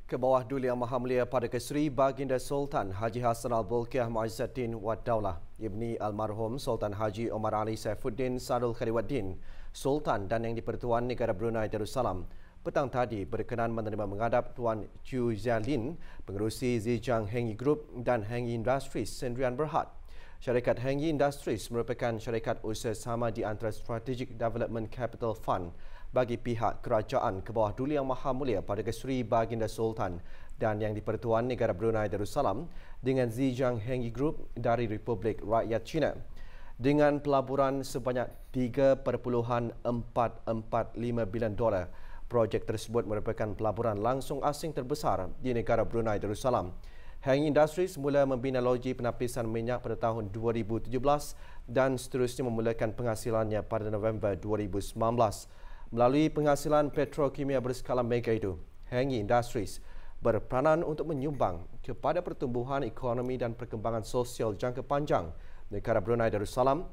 ke bawah Duli Yang Maha Mulia Perdana Seri Baginda Sultan Haji Hassan Al-Bolkiah Muizzuddin Wad Daulah, Ibni Almarhum Sultan Haji Omar Ali Saifuddin Sadul Khaliwaddin, Sultan dan Yang di-Pertuan Negara Brunei Darussalam, petang tadi berkenan menerima menghadap Tuan Chu Zialin, pengerusi Zhejiang Hengi Group dan Hengi Industries Sdn Bhd. Syarikat Hengi Industries merupakan syarikat usaha sama di antara Strategic Development Capital Fund bagi pihak kerajaan ke bawah Duli Yang Maha Mulia Perdana Seri Baginda Sultan dan Yang di-Pertuan Negara Brunei Darussalam dengan Zhejiang Hengi Group dari Republik Rakyat China. Dengan pelaburan sebanyak $3.445 bilion, projek tersebut merupakan pelaburan langsung asing terbesar di negara Brunei Darussalam. Hengi Industries mula membina loji penapisan minyak pada tahun 2017 dan seterusnya memulakan penghasilannya pada November 2019. Melalui penghasilan petrokimia berskala mega itu, Hengi Industries berperanan untuk menyumbang kepada pertumbuhan ekonomi dan perkembangan sosial jangka panjang negara Brunei Darussalam,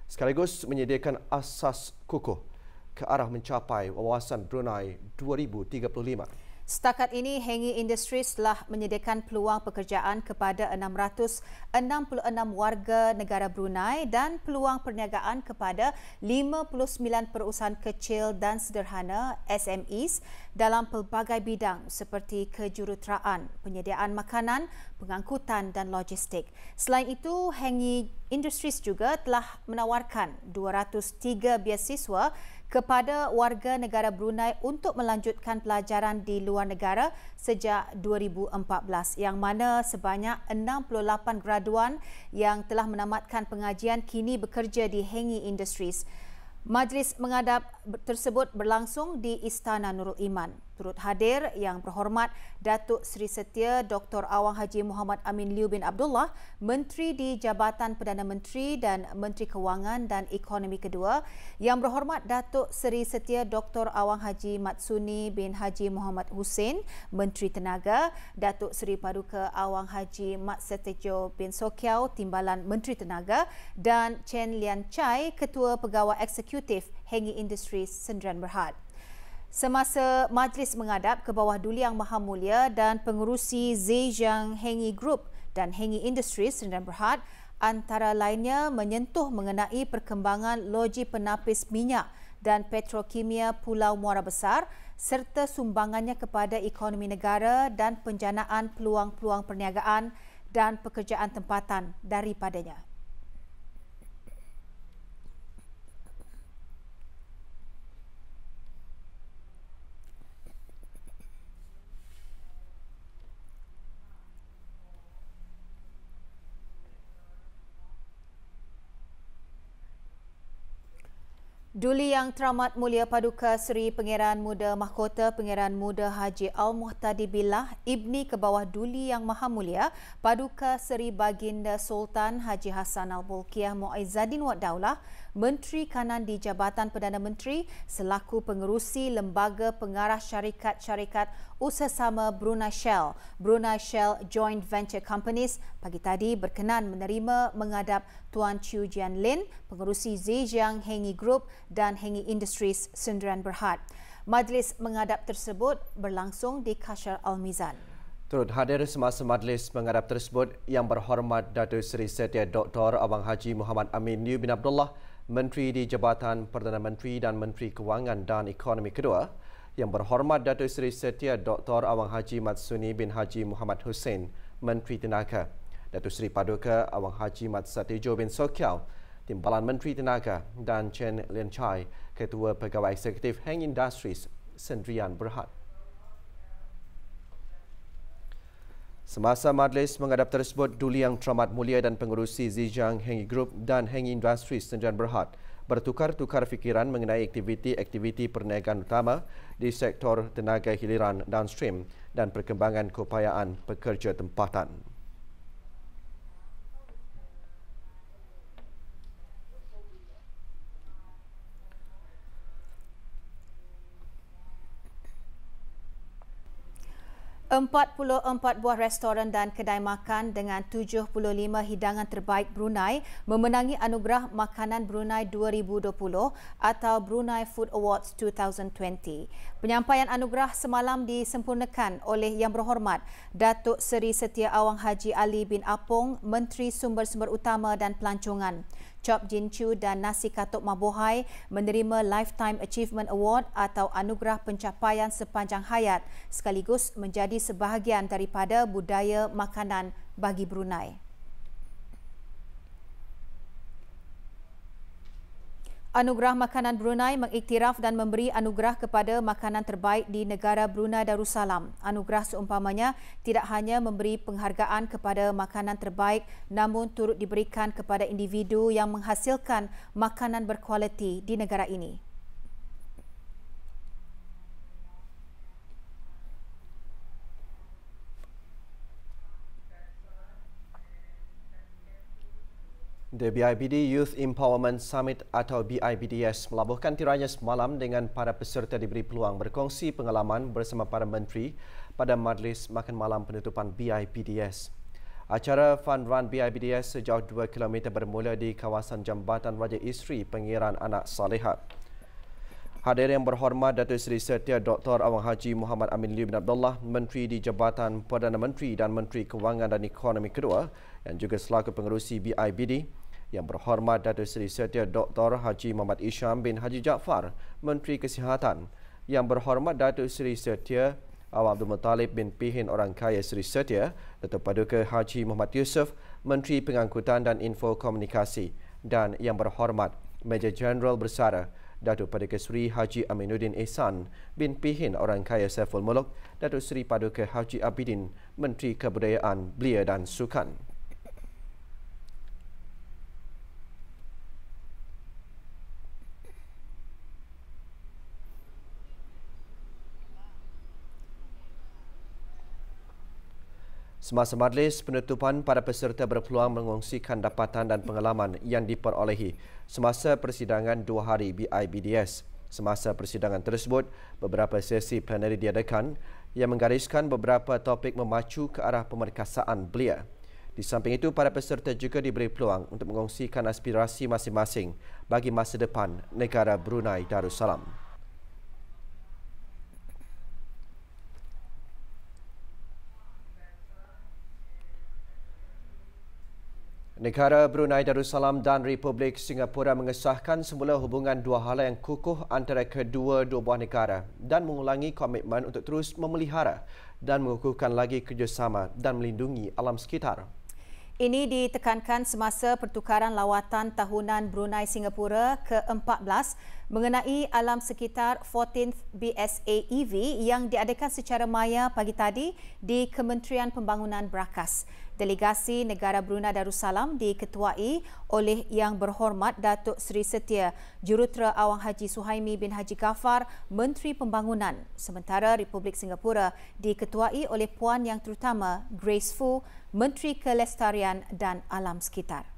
sekaligus menyediakan asas kukuh ke arah mencapai wawasan Brunei 2035. Setakat ini, Hengi Industries telah menyediakan peluang pekerjaan kepada 666 warga negara Brunei dan peluang perniagaan kepada 59 perusahaan kecil dan sederhana SMEs dalam pelbagai bidang seperti kejuruteraan, penyediaan makanan, pengangkutan dan logistik. Selain itu, Hengi Industries juga telah menawarkan 203 beasiswa kepada warga negara Brunei untuk melanjutkan pelajaran di luar negara sejak 2014, yang mana sebanyak 68 graduan yang telah menamatkan pengajian kini bekerja di Hengi Industries. Majlis menghadap tersebut berlangsung di Istana Nurul Iman. Turut hadir Yang Berhormat Datuk Seri Setia Dr. Awang Haji Muhammad Amin Liu bin Abdullah, Menteri di Jabatan Perdana Menteri dan Menteri Kewangan dan Ekonomi kedua, Yang Berhormat Datuk Seri Setia Dr. Awang Haji Matsuni bin Haji Muhammad Hussein, Menteri Tenaga, Datuk Seri Paduka Awang Haji Mat Setejo bin Sokiau, Timbalan Menteri Tenaga, dan Chen Lian Chai, Ketua Pegawai Eksekutif Hengi Industries Sdn Bhd. Semasa majlis menghadap ke bawah Duli Yang Maha Mulia dan pengerusi Zhejiang Hengi Group dan Hengi Industries Sdn Bhd, antara lainnya menyentuh mengenai perkembangan loji penapis minyak dan petrokimia Pulau Muara Besar serta sumbangannya kepada ekonomi negara dan penjanaan peluang-peluang perniagaan dan pekerjaan tempatan daripadanya. Duli Yang Teramat Mulia Paduka Seri Pangeran Muda Mahkota Pangeran Muda Haji Al-Muhtadi Billah, Ibni ke bawah Duli Yang Maha Mulia Paduka Seri Baginda Sultan Haji Hassan Al-Bolkiah Muizzuddin Wad Daulah, Menteri Kanan di Jabatan Perdana Menteri selaku pengerusi Lembaga Pengarah Syarikat-Syarikat Usaha Sama Brunei Shell Joint Venture Companies, pagi tadi berkenan menerima menghadap Tuan Chu Zialin, pengerusi Zhejiang Hengi Group dan Hengi Industries Sdn Bhd. Majlis menghadap tersebut berlangsung di Kasyar Al-Mizan. Turut hadir semasa majlis menghadap tersebut Yang Berhormat Datuk Seri Setia Dr. Awang Haji Muhammad Amin Liu bin Abdullah, Menteri di Jabatan Perdana Menteri dan Menteri Kewangan dan Ekonomi kedua, Yang Berhormat Datuk Seri Setia Dr. Awang Haji Matsuni bin Haji Muhammad Hussein, Menteri Tenaga, Datuk Seri Paduka Awang Haji Mat Setejo bin Sokiau, Timbalan Menteri Tenaga, dan Chen Lian Chai, Ketua Pegawai Eksekutif Hengi Industries Sdn Bhd. Semasa majlis menghadap tersebut, Duli Yang Teramat Mulia dan pengerusi Zhejiang Hengi Group dan Hengi Industries Sdn Bhd bertukar-tukar fikiran mengenai aktiviti perniagaan utama di sektor tenaga hiliran downstream dan perkembangan keupayaan pekerja tempatan. 44 buah restoran dan kedai makan dengan 75 hidangan terbaik Brunei memenangi anugerah Makanan Brunei 2020 atau Brunei Food Awards 2020. Penyampaian anugerah semalam disempurnakan oleh Yang Berhormat Datuk Seri Setia Awang Haji Ali bin Apong, Menteri Sumber-Sumber Utama dan Pelancongan. Chop Jin Chu dan Nasi Katuk Mabuhay menerima Lifetime Achievement Award atau Anugerah Pencapaian Sepanjang Hayat sekaligus menjadi sebahagian daripada budaya makanan bagi Brunei. Anugerah Makanan Brunei mengiktiraf dan memberi anugerah kepada makanan terbaik di negara Brunei Darussalam. Anugerah seumpamanya tidak hanya memberi penghargaan kepada makanan terbaik namun turut diberikan kepada individu yang menghasilkan makanan berkualiti di negara ini. The BIBD Youth Empowerment Summit atau BIBDS melabuhkan tiranya semalam dengan para peserta diberi peluang berkongsi pengalaman bersama para menteri pada majlis makan malam penutupan BIBDS. Acara Fun Run BIBDS sejauh 2 km bermula di kawasan Jambatan Raja Isri Pengiran Anak Saleha. Hadir yang berhormat Datuk Seri Setia Dr. Awang Haji Muhammad Amin Liu bin Abdullah, Menteri di Jabatan Perdana Menteri dan Menteri Kewangan dan Ekonomi Kedua yang juga selaku pengerusi BIBD. Yang berhormat Datuk Seri Setia Dr. Haji Muhammad Isham bin Haji Jaafar, Menteri Kesihatan. Yang berhormat Datuk Seri Setia Awang Abdul Muttalib bin Pihin Orang Kaya Seri Setia, Datuk Paduka Haji Muhammad Yusof, Menteri Pengangkutan dan Info Komunikasi. Dan yang berhormat Major Jeneral Bersara Datuk Paduka Seri Haji Aminuddin Ehsan bin Pihin Orang Kaya Saiful Muluk, Datuk Seri Paduka Haji Abidin, Menteri Kebudayaan, Belia dan Sukan. Semasa majlis penutupan, para peserta berpeluang mengongsikan dapatan dan pengalaman yang diperolehi semasa persidangan 2 hari BIBDS. Semasa persidangan tersebut, beberapa sesi plenari diadakan yang menggariskan beberapa topik memacu ke arah pemerkasaan belia. Di samping itu, para peserta juga diberi peluang untuk mengongsikan aspirasi masing-masing bagi masa depan negara Brunei Darussalam. Negara Brunei Darussalam dan Republik Singapura mengesahkan semula hubungan dua hala yang kukuh antara kedua buah negara dan mengulangi komitmen untuk terus memelihara dan mengukuhkan lagi kerjasama dan melindungi alam sekitar. Ini ditekankan semasa pertukaran lawatan tahunan Brunei Singapura ke-14 mengenai alam sekitar 14th BSAEV yang diadakan secara maya pagi tadi di Kementerian Pembangunan Berakas. Delegasi negara Brunei Darussalam diketuai oleh Yang Berhormat Datuk Seri Setia Jurutera Awang Haji Suhaimi bin Haji Ghaffar, Menteri Pembangunan. Sementara Republik Singapura diketuai oleh Puan Yang Terutama Grace Fu, Menteri Kelestarian dan Alam Sekitar.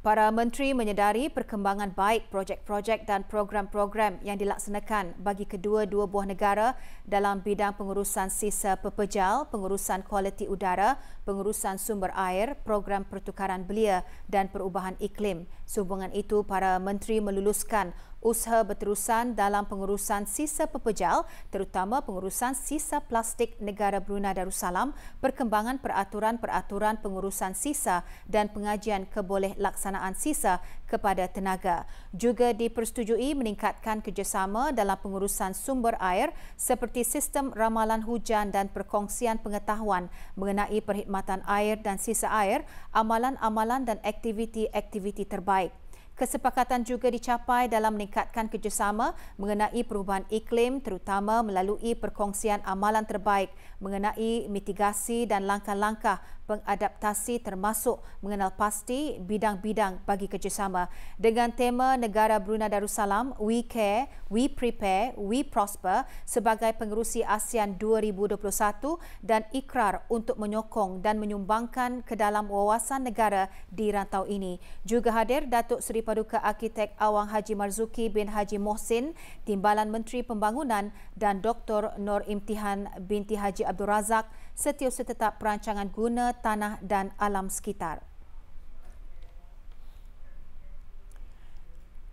Para menteri menyedari perkembangan baik projek-projek dan program-program yang dilaksanakan bagi kedua-dua buah negara dalam bidang pengurusan sisa pepejal, pengurusan kualiti udara, pengurusan sumber air, program pertukaran belia dan perubahan iklim. Sehubungan itu, para menteri meluluskan usaha berterusan dalam pengurusan sisa pepejal, terutama pengurusan sisa plastik negara Brunei Darussalam, perkembangan peraturan-peraturan pengurusan sisa dan pengajian keboleh-laksanaan sisa kepada tenaga. Juga dipersetujui meningkatkan kerjasama dalam pengurusan sumber air seperti sistem ramalan hujan dan perkongsian pengetahuan mengenai perkhidmatan air dan sisa air, amalan-amalan dan aktiviti-aktiviti terbaik. Kesepakatan juga dicapai dalam meningkatkan kerjasama mengenai perubahan iklim terutama melalui perkongsian amalan terbaik mengenai mitigasi dan langkah-langkah pengadaptasi termasuk mengenal pasti bidang-bidang bagi kerjasama. Dengan tema Negara Brunei Darussalam, We Care, We Prepare, We Prosper sebagai pengerusi ASEAN 2021 dan ikrar untuk menyokong dan menyumbangkan ke dalam wawasan negara di rantau ini. Juga hadir Datuk Seri Paduka Arkitek Awang Haji Marzuki bin Haji Mohsin, Timbalan Menteri Pembangunan dan Dr. Nur Imtihan binti Haji Abdul Razak, Setiausaha Tetap Perancangan Guna Tanah dan Alam Sekitar.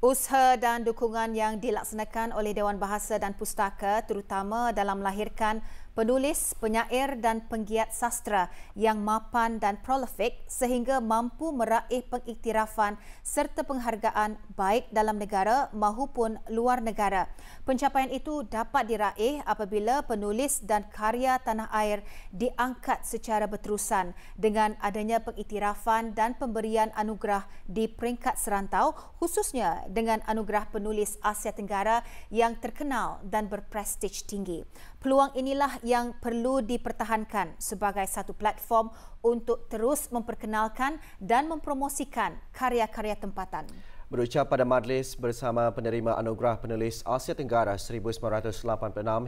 Usaha dan dukungan yang dilaksanakan oleh Dewan Bahasa dan Pustaka terutama dalam melahirkan penulis, penyair dan penggiat sastra yang mapan dan prolific sehingga mampu meraih pengiktirafan serta penghargaan baik dalam negara maupun luar negara. Pencapaian itu dapat diraih apabila penulis dan karya tanah air diangkat secara berterusan dengan adanya pengiktirafan dan pemberian anugerah di peringkat serantau, khususnya dengan anugerah penulis Asia Tenggara yang terkenal dan berprestij tinggi. Peluang inilah yang perlu dipertahankan sebagai satu platform untuk terus memperkenalkan dan mempromosikan karya-karya tempatan. Berucap pada majlis bersama penerima anugerah penulis Asia Tenggara 1986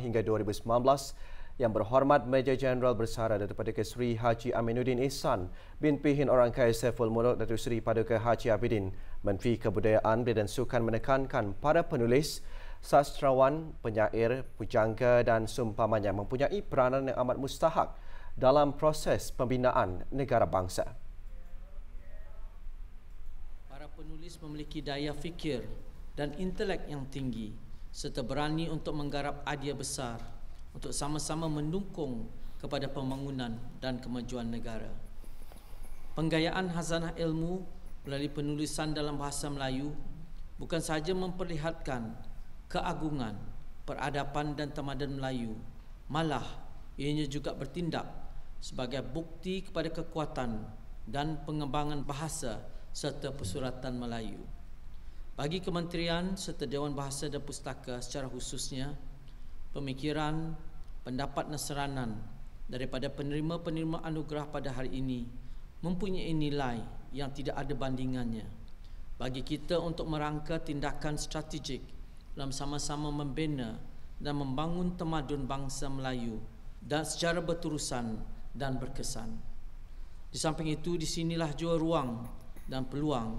hingga 2019, Yang Berhormat Major Jeneral Bersara Datuk Paduka Seri Haji Aminuddin Ihsan bin Pihin Orang Kaya Saiful Muluk Datuk Seri Paduka Haji Abidin, Menteri Kebudayaan, Belia dan Sukan menekankan para penulis, sastrawan, penyair, pujangga dan seumpamanya mempunyai peranan yang amat mustahak dalam proses pembinaan negara bangsa. Para penulis memiliki daya fikir dan intelek yang tinggi serta berani untuk menggarap idea besar untuk sama-sama mendukung kepada pembangunan dan kemajuan negara. Penggayaan khazanah ilmu melalui penulisan dalam bahasa Melayu bukan sahaja memperlihatkan keagungan, peradaban dan tamadun Melayu, malah ianya juga bertindak sebagai bukti kepada kekuatan dan pengembangan bahasa serta persuratan Melayu. Bagi kementerian serta Dewan Bahasa dan Pustaka secara khususnya, pemikiran, pendapat dan seranan daripada penerima-penerima anugerah pada hari ini mempunyai nilai yang tidak ada bandingannya bagi kita untuk merangka tindakan strategik dalam sama-sama membina dan membangun tamadun bangsa Melayu dan secara berterusan dan berkesan. Di samping itu, di sinilah jua ruang dan peluang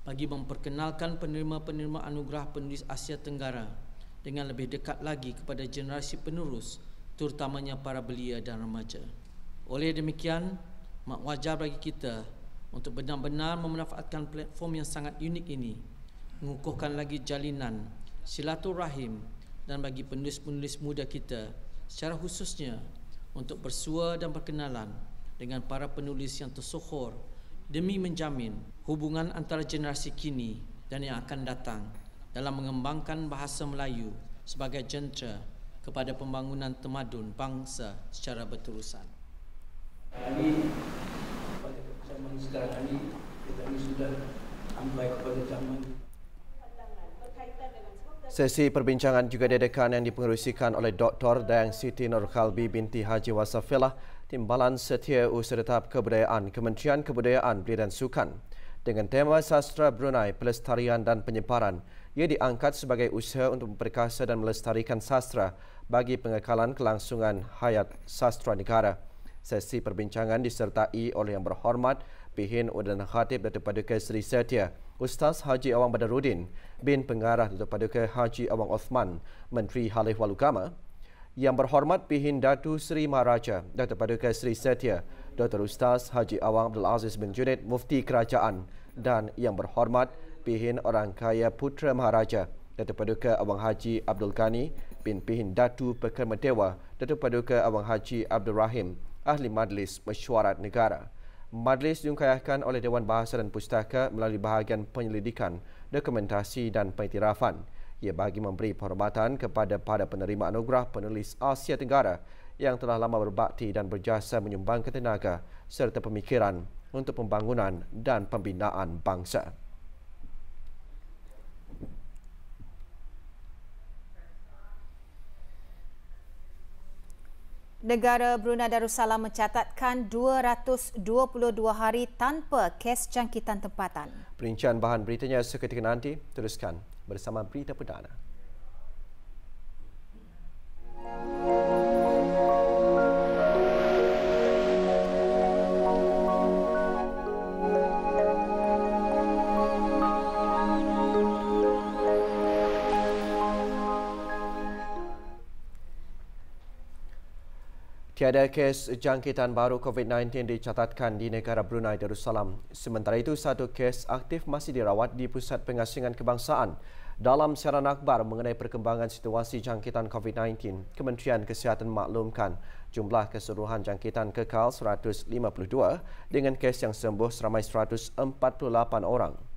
bagi memperkenalkan penerima-penerima anugerah penulis Asia Tenggara dengan lebih dekat lagi kepada generasi penerus, terutamanya para belia dan remaja. Oleh demikian, wajar bagi kita untuk benar-benar memanfaatkan platform yang sangat unik ini, mengukuhkan lagi jalinan silaturahim dan bagi penulis-penulis muda kita secara khususnya untuk bersua dan berkenalan dengan para penulis yang tersohor demi menjamin hubungan antara generasi kini dan yang akan datang dalam mengembangkan bahasa Melayu sebagai jentera kepada pembangunan tamadun bangsa secara berterusan. Ini pada zaman sekarang ini kita ini sudah sampai kepada zaman. Sesi perbincangan juga diadakan yang dipengerusikan oleh Dr. Dayang Siti Nur Khalbi binti Haji Wasafillah, Timbalan Setiausaha Tetap Kebudayaan, Kementerian Kebudayaan, Belia dan Sukan. Dengan tema Sastra Brunei, Pelestarian dan Penyebaran, ia diangkat sebagai usaha untuk memperkasa dan melestarikan sastra bagi pengekalan kelangsungan hayat sastra negara. Sesi perbincangan disertai oleh Yang Berhormat Pihin Udin Khatib Datuk Paduka Seri Setia, Ustaz Haji Awang Badaruddin bin Pengarah Datuk Paduka Haji Awang Osman, Menteri Hal Ehwal Agama, Yang Berhormat Pihin Datu Seri Maharaja Datuk Paduka Seri Setia, Dr. Ustaz Haji Awang Abdul Aziz bin Junaid, Mufti Kerajaan, dan Yang Berhormat Pihin Orang Kaya Putra Maharaja Datuk Paduka Awang Haji Abdul Ghani bin Pihin Datu Pekerma Dewa Datuk Paduka Awang Haji Abdul Rahim, Ahli Majlis Mesyuarat Negara. Majlis diungkayahkan oleh Dewan Bahasa dan Pustaka melalui bahagian penyelidikan, dokumentasi dan pengiktirafan. Ia bagi memberi penghormatan kepada para penerima anugerah penulis Asia Tenggara yang telah lama berbakti dan berjasa menyumbangkan tenaga serta pemikiran untuk pembangunan dan pembinaan bangsa. Negara Brunei Darussalam mencatatkan 222 hari tanpa kes jangkitan tempatan. Perincian bahan beritanya seketika nanti. Teruskan bersama Berita Perdana. Tiada kes jangkitan baru COVID-19 dicatatkan di negara Brunei Darussalam. Sementara itu, satu kes aktif masih dirawat di Pusat Pengasingan Kebangsaan. Dalam siaran akhbar mengenai perkembangan situasi jangkitan COVID-19, Kementerian Kesihatan maklumkan jumlah keseluruhan jangkitan kekal 152 dengan kes yang sembuh seramai 148 orang.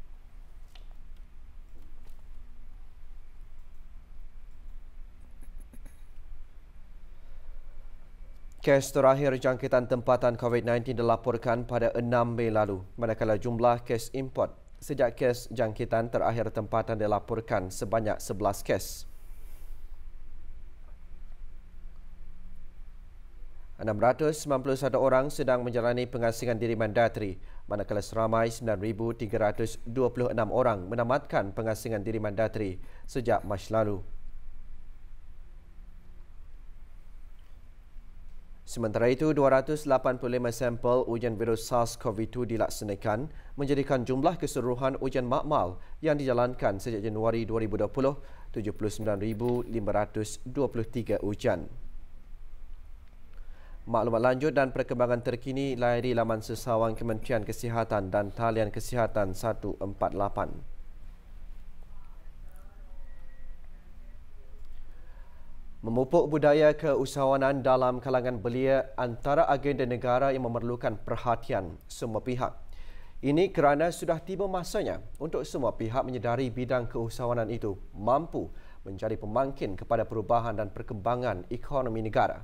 Kes terakhir jangkitan tempatan COVID-19 dilaporkan pada 6 Mei lalu, manakala jumlah kes import sejak kes jangkitan terakhir tempatan dilaporkan sebanyak 11 kes. 691 orang sedang menjalani pengasingan diri mandatri, manakala seramai 9,326 orang menamatkan pengasingan diri mandatri sejak Mac lalu. Sementara itu, 285 sampel ujian virus SARS-CoV-2 dilaksanakan, menjadikan jumlah keseluruhan ujian makmal yang dijalankan sejak Januari 2020, 79,523 ujian. Maklumat lanjut dan perkembangan terkini layari laman sesawang Kementerian Kesihatan dan talian Kesihatan 148. Memupuk budaya keusahawanan dalam kalangan belia antara agenda negara yang memerlukan perhatian semua pihak. Ini kerana sudah tiba masanya untuk semua pihak menyedari bidang keusahawanan itu mampu menjadi pemangkin kepada perubahan dan perkembangan ekonomi negara.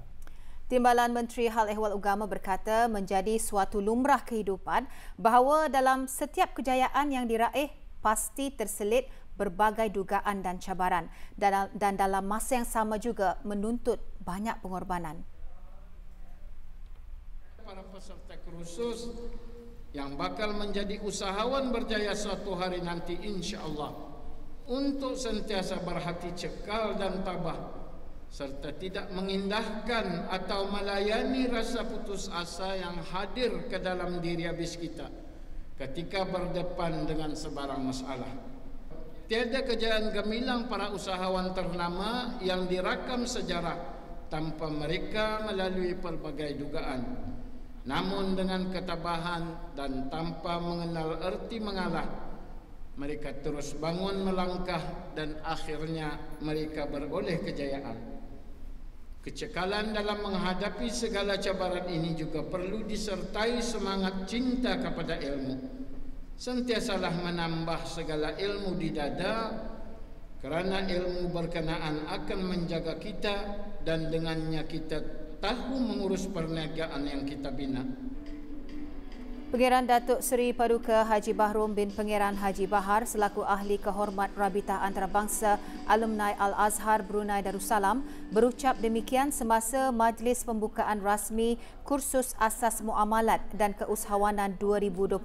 Timbalan Menteri Hal Ehwal Agama berkata menjadi suatu lumrah kehidupan bahawa dalam setiap kejayaan yang diraih pasti terselit berbagai dugaan dan cabaran dan dalam masa yang sama juga menuntut banyak pengorbanan. Para peserta kursus yang bakal menjadi usahawan berjaya suatu hari nanti insya-Allah untuk sentiasa berhati cekal dan tabah serta tidak mengindahkan atau melayani rasa putus asa yang hadir ke dalam diri habis kita ketika berdepan dengan sebarang masalah. Tiada kejayaan gemilang para usahawan ternama yang dirakam sejarah tanpa mereka melalui pelbagai dugaan. Namun dengan ketabahan dan tanpa mengenal erti mengalah, mereka terus bangun melangkah dan akhirnya mereka beroleh kejayaan. Kecekalan dalam menghadapi segala cabaran ini juga perlu disertai semangat cinta kepada ilmu. Sentiasalah menambah segala ilmu di dada kerana ilmu berkenaan akan menjaga kita dan dengannya kita tahu mengurus perniagaan yang kita bina. Pangeran Datuk Seri Paduka Haji Bahrom bin Pangeran Haji Bahar selaku Ahli Kehormat Rabitah Antarabangsa Alumni Al-Azhar Brunei Darussalam berucap demikian semasa majlis pembukaan rasmi Kursus Asas Muamalat dan Keusahawanan 2020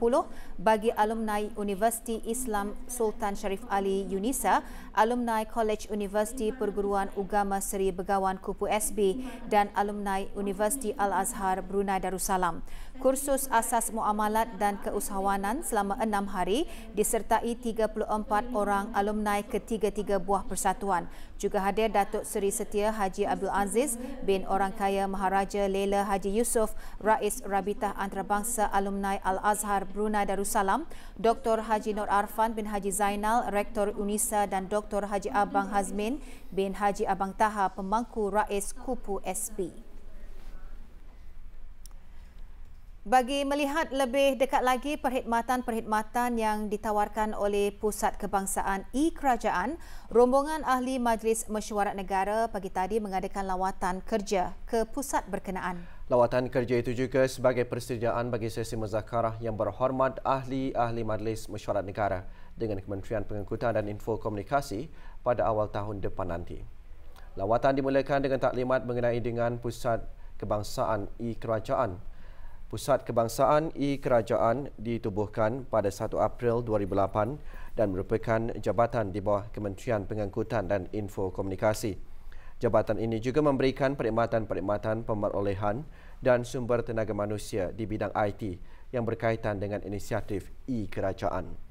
bagi alumni Universiti Islam Sultan Sharif Ali UNISA, alumni College Universiti Perguruan Agama Seri Begawan Kupu SB dan alumni Universiti Al-Azhar Brunei Darussalam. Kursus Asas Muamalat dan Keusahawanan selama 6 hari disertai 34 orang alumni ketiga-tiga buah persatuan. Juga hadir Datuk Seri Setia Haji Abdul Aziz bin Orang Kaya Maharaja Lela Haji Yusof, Rais Rabitah Antarabangsa Alumni Al-Azhar Brunei Darussalam, Dr. Haji Nur Arfan bin Haji Zainal, Rektor UNISA dan Dr. Haji Abang Hazmin bin Haji Abang Taha, Pemangku Rais Kupu SB. Bagi melihat lebih dekat lagi perkhidmatan-perkhidmatan yang ditawarkan oleh Pusat Kebangsaan E-Kerajaan, rombongan ahli Majlis Mesyuarat Negara pagi tadi mengadakan lawatan kerja ke pusat berkenaan. Lawatan kerja itu juga sebagai persediaan bagi sesi muzakarah yang berhormat ahli-ahli Majlis Mesyuarat Negara dengan Kementerian Pengangkutan dan Info Komunikasi pada awal tahun depan nanti. Lawatan dimulakan dengan taklimat mengenai dengan pusat Kebangsaan E-Kerajaan. Pusat Kebangsaan E-Kerajaan ditubuhkan pada 1 April 2008 dan merupakan jabatan di bawah Kementerian Pengangkutan dan Info Komunikasi. Jabatan ini juga memberikan perkhidmatan-perkhidmatan pemerolehan dan sumber tenaga manusia di bidang IT yang berkaitan dengan inisiatif E-Kerajaan.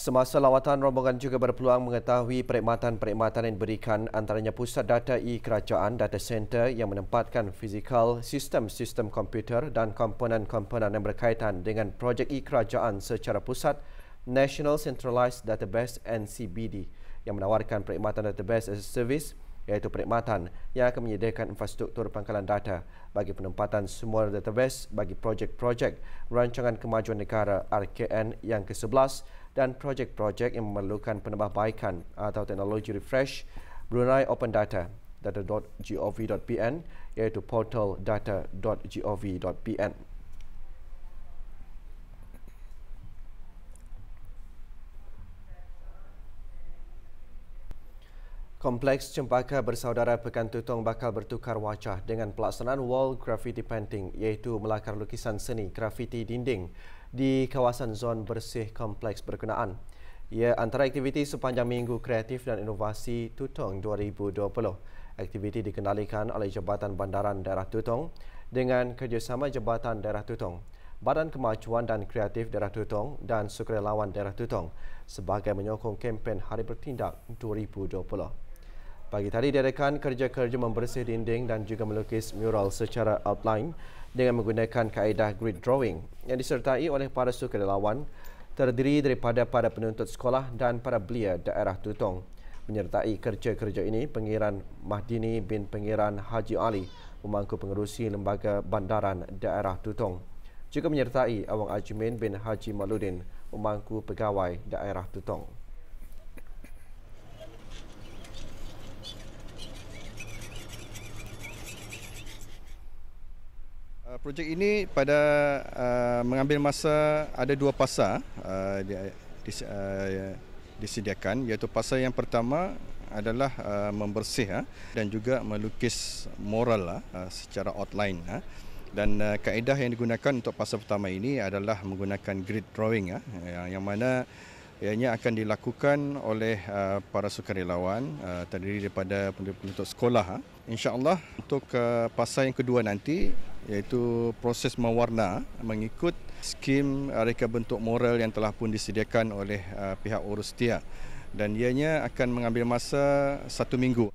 Semasa lawatan, rombongan juga berpeluang mengetahui perkhidmatan-perkhidmatan yang diberikan antaranya Pusat Data E-Kerajaan Data Center yang menempatkan fizikal sistem-sistem komputer dan komponen-komponen yang berkaitan dengan projek E-Kerajaan secara pusat, National Centralized Database NCBD yang menawarkan perkhidmatan database as a service iaitu perkhidmatan yang akan menyediakan infrastruktur pangkalan data bagi penempatan semua database bagi projek-projek Rancangan Kemajuan Negara RKN yang ke-11 dan projek-projek yang memerlukan penambahbaikan atau teknologi refresh Brunei Open Data, data.gov.pn iaitu portal data.gov.pn. Kompleks Cempaka Bersaudara Pekan Tutong bakal bertukar wajah dengan pelaksanaan wall graffiti painting iaitu melakar lukisan seni grafiti dinding di kawasan zon bersih kompleks berkenaan. Ia antara aktiviti sepanjang Minggu Kreatif dan Inovasi Tutong 2020. Aktiviti dikendalikan oleh Jabatan Bandaran Daerah Tutong dengan kerjasama Jabatan Daerah Tutong, Badan Kemajuan dan Kreatif Daerah Tutong dan Sukarelawan Daerah Tutong sebagai menyokong kempen Hari Bertindak 2020. Pagi tadi diadakan kerja-kerja membersih dinding dan juga melukis mural secara outline dengan menggunakan kaedah grid drawing yang disertai oleh para sukarelawan terdiri daripada para penuntut sekolah dan para belia daerah Tutong. Menyertai kerja-kerja ini Pengiran Mahdini bin Pengiran Haji Ali, pemangku pengerusi Lembaga Bandaran Daerah Tutong. Juga menyertai Awang Ajmin bin Haji Maludin, pemangku pegawai daerah Tutong. Projek ini pada mengambil masa ada dua fasa disediakan, iaitu fasa yang pertama adalah membersih dan juga melukis mural secara outline. Dan kaedah yang digunakan untuk fasa pertama ini adalah menggunakan grid drawing yang mana ianya akan dilakukan oleh para sukarelawan terdiri daripada penuntut sekolah. InsyaAllah untuk fasa yang kedua nanti iaitu proses mewarna mengikut skim reka bentuk mural yang telah pun disediakan oleh pihak Urustia dan ianya akan mengambil masa 1 minggu.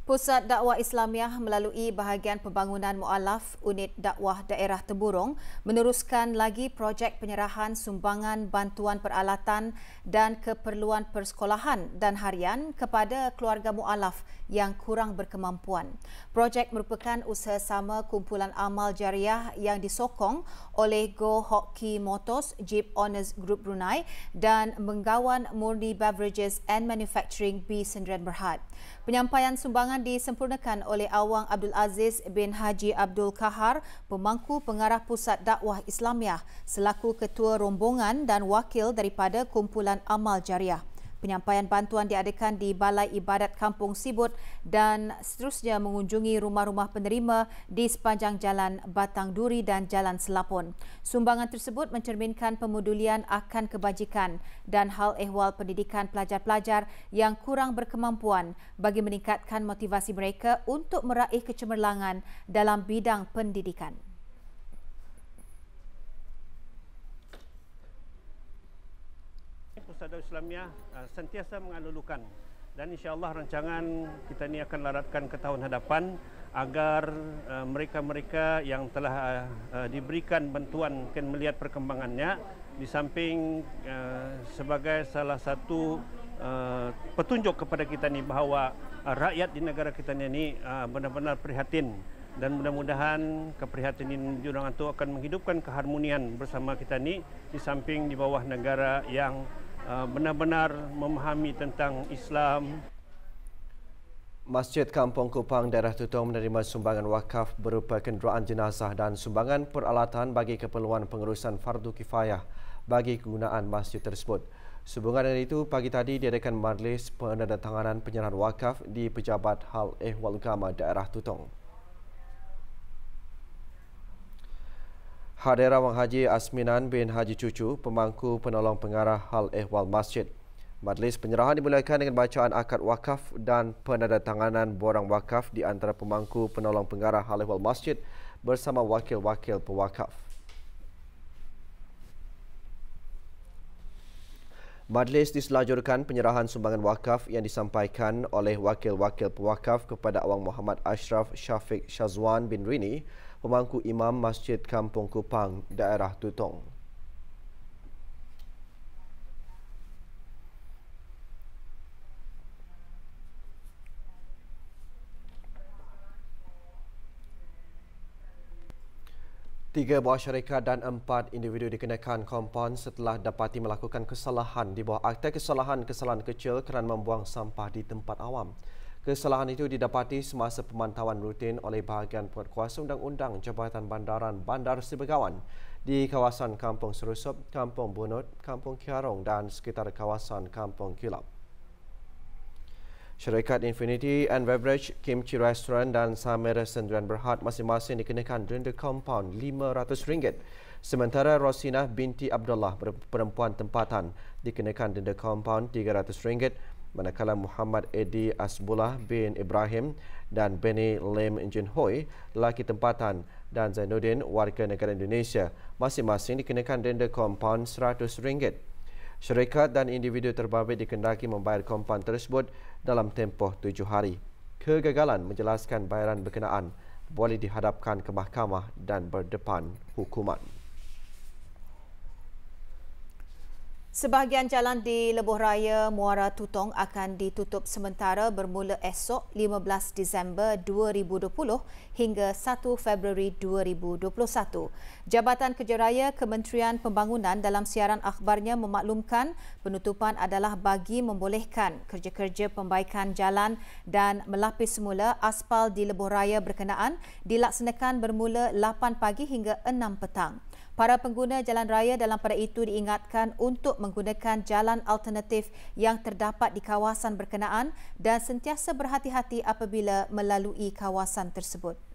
Pusat Dakwah Islamiah melalui bahagian pembangunan mualaf Unit Dakwah Daerah Temburong meneruskan lagi projek penyerahan sumbangan bantuan peralatan dan keperluan persekolahan dan harian kepada keluarga mualaf yang kurang berkemampuan. Projek merupakan usaha sama kumpulan amal jariah yang disokong oleh Go Hockey Motors, Jeep Owners Group Brunei dan Menggawan Murni Beverages and Manufacturing B. Sendirian Berhad. Penyampaian sumbangan disempurnakan oleh Awang Abdul Aziz bin Haji Abdul Kahar, pemangku pengarah Pusat Dakwah Islamiah selaku ketua rombongan dan wakil daripada kumpulan amal jariah. Penyampaian bantuan diadakan di Balai Ibadat Kampung Sibut dan seterusnya mengunjungi rumah-rumah penerima di sepanjang Jalan Batang Duri dan Jalan Selapun. Sumbangan tersebut mencerminkan pemedulian akan kebajikan dan hal ehwal pendidikan pelajar-pelajar yang kurang berkemampuan bagi meningkatkan motivasi mereka untuk meraih kecemerlangan dalam bidang pendidikan. Pusat Dakwah Islamiah sentiasa mengalulukan dan insya-Allah rancangan kita ini akan laratkan ke tahun hadapan agar mereka-mereka yang telah diberikan bantuan akan melihat perkembangannya di samping sebagai salah satu petunjuk kepada kita ni bahawa rakyat di negara kita ini benar-benar prihatin dan mudah-mudahan keprihatinan jurang itu akan menghidupkan keharmonian bersama kita ni di samping di bawah negara yang benar-benar memahami tentang Islam. Masjid Kampung Kupang Daerah Tutong menerima sumbangan wakaf berupa kenderaan jenazah dan sumbangan peralatan bagi keperluan pengurusan fardu kifayah bagi kegunaan masjid tersebut. Sehubungan dengan itu, pagi tadi diadakan majlis penandatanganan penyerahan wakaf di Pejabat Hal Ehwal Agama Daerah Tutong. Hadera Wang Haji Asminan bin Haji Cucu, pemangku penolong pengarah Hal Ehwal Masjid. Majlis penyerahan dimulakan dengan bacaan akad wakaf dan penandatanganan borang wakaf di antara pemangku penolong pengarah Hal Ehwal Masjid bersama wakil-wakil pewakaf. Majlis diselajurkan penyerahan sumbangan wakaf yang disampaikan oleh wakil-wakil pewakaf kepada Awang Muhammad Ashraf Syafiq Syazwan bin Rini, pemangku Imam Masjid Kampung Kupang, Daerah Tutong. Tiga buah syarikat dan 4 individu dikenakan kompaun setelah dapati melakukan kesalahan di bawah Akta Kesalahan-Kesalahan Kecil kerana membuang sampah di tempat awam. Kesalahan itu didapati semasa pemantauan rutin oleh bahagian Penguatkuasa Undang-Undang Jabatan Bandaran Bandar Sebegawan di kawasan Kampung Serusup, Kampung Bunut, Kampung Kiarong dan sekitar kawasan Kampung Kilap. Syarikat Infinity and Beverage, Kimchi Restaurant dan Samira Sendirian Berhad masing-masing dikenakan denda kompaun RM500. Sementara Rosinah binti Abdullah, perempuan tempatan, dikenakan denda kompaun RM300. Manakala Muhammad Edi Asbullah bin Ibrahim dan Benny Lim Jin Hoi, lelaki tempatan, dan Zainuddin, warga negara Indonesia, masing-masing dikenakan denda kompaun RM100. Syarikat dan individu terbabit dikendaki membayar kompaun tersebut dalam tempoh 7 hari. Kegagalan menjelaskan bayaran berkenaan boleh dihadapkan ke mahkamah dan berdepan hukuman. Sebahagian jalan di Lebuh Raya Muara Tutong akan ditutup sementara bermula esok 15 Disember 2020 hingga 1 Februari 2021. Jabatan Kerja Raya Kementerian Pembangunan dalam siaran akhbarnya memaklumkan penutupan adalah bagi membolehkan kerja-kerja pembaikan jalan dan melapis semula aspal di Lebuh Raya berkenaan dilaksanakan bermula 8 pagi hingga 6 petang. Para pengguna jalan raya dalam pada itu diingatkan untuk menggunakan jalan alternatif yang terdapat di kawasan berkenaan dan sentiasa berhati-hati apabila melalui kawasan tersebut.